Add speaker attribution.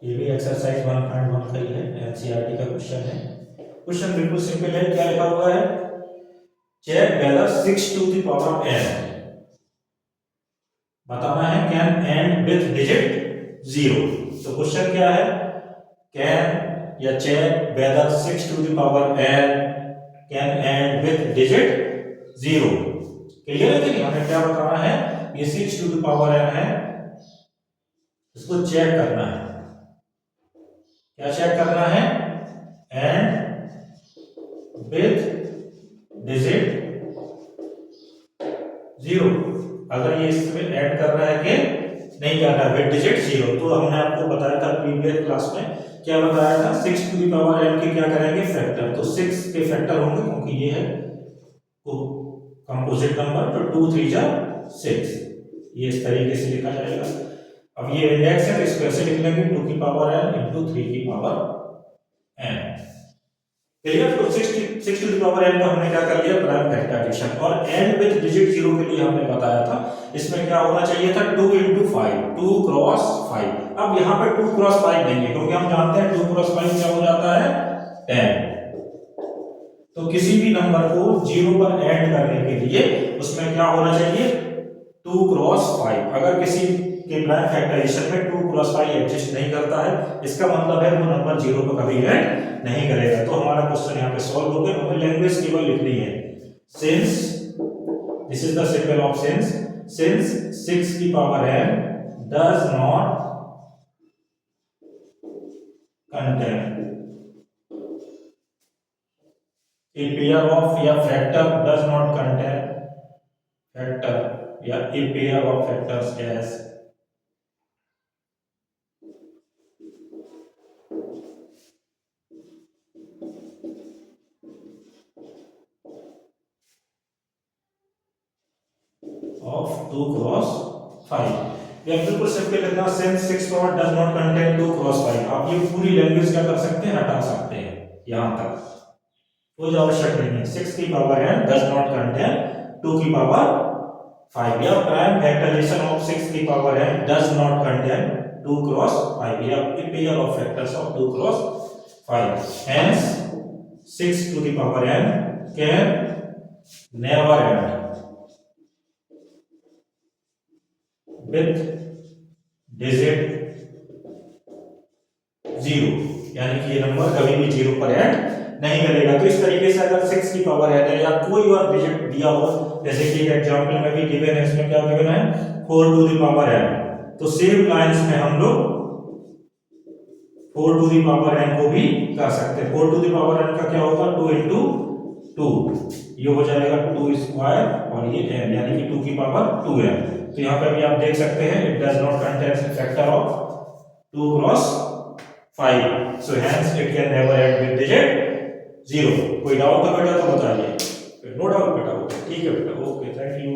Speaker 1: ये भी एक्सरसाइज 1.1 का ही है, एनसीईआरटी का क्वेश्चन है। क्वेश्चन बिल्कुल सिंपल है। क्या लिखा हुआ है? Check whether 6 to the power n बताना है कैन एंड विथ डिजिट 0। तो क्वेश्चन क्या है? Can you check whether 6 to the power n can end with digit 0। Clear है कि नहीं? हमें क्या बताना है? ये 6 टू द पावर n है, इसको चेक करना है। क्या चेक करना है? And with digit 0। अगर ये इसमें ऐड कर रहा है कि नहीं कर रहा है विथ डिजिट 0, तो हमने आपको बताया था प्रीवियस क्लास में, क्या बताया था? 6 टू द पावर n के क्या करेंगे? फैक्टर। तो 6 के फैक्टर होंगे क्योंकि ये है कंपोजिट नंबर, तो 2 3 जा 6, ये इस तरीके से लिखा जाएगा। अब ये इंडेक्स है तो इसको ऐसे लिख लेंगे 2 की पावर n इंटू 3 की पावर n। क्लियर? तो 6 टू द पावर n का हमने क्या कर लिया? Prime factorization. और n विद डिजिट 0 के लिए हमने बताया था इसमें क्या होना चाहिए था? 2 इंटू 5, 2 क्रॉस 5। अब यहाँ पे 2 क्रॉस 5 नहीं है क्योंकि हम जानते हैं 2 क्रॉस 5 क्या हो जाता है? 10। तो किसी भी नंबर को 0 पर ऐड करने के लिए उसमें क्या होना चाहिए? 2 क्रॉस 5। अगर किसी के प्राइम फैक्टराइजेशन में 2 क्रॉस 5 एग्जिस्ट नहीं करता है, इसका मतलब है वो नंबर 0 पर कभी ऐड नहीं करेगा। तो हमारा क्वेश्चन यहाँ पे सॉल्व हो गया। हमें लैंग्वेज केवल लिखनी है, since this is the symbol of since 6 की power n does not contain a pair of या factor does not contain factor या a pair of factors as of 2 cross 5। या बिल्कुल सिंपल लिखना, since 6 power does not contain 2 cross 5। आप ये पूरी language क्या कर सकते हैं? हटा सकते हैं यहां तक, कोई आवश्यक नहीं है। 6 की power n does not contain 2 की पावर 5 या प्राइम फैक्टराइजेशन ऑफ 6 की power n does not contain 2 cross 5 या a pair of factors of 2 cross 5। hence 6 to the power n can never end with digit 0, यानी कि ये number कभी भी 0 पर ऐड नहीं करेगा। तो इस तरीके से अगर 6 की पावर n है या कोई और डिजिट दिया हो, जैसे कि एग्जांपल में भी गिवन है, इसमें क्या गिवन है? 4 टू द पावर n। तो सेम लाइंस में हम लोग 4 टू द पावर n को भी कर सकते हैं। 4 टू द पावर n का क्या होगा? 2 इंटू 2, ये हो जाएगा 2 स्क्वायर और ये n, यानी कि 2 की पावर 2n। तो यहाँ पे भी आप देख सकते हैं it does not contain factor of 2 cross 5, so hence it can never and with digit 0। कोई डाउट है बेटा तो बताइए। नो डाउट बेटा, ओके ठीक है बेटा, ओके थैंक यू।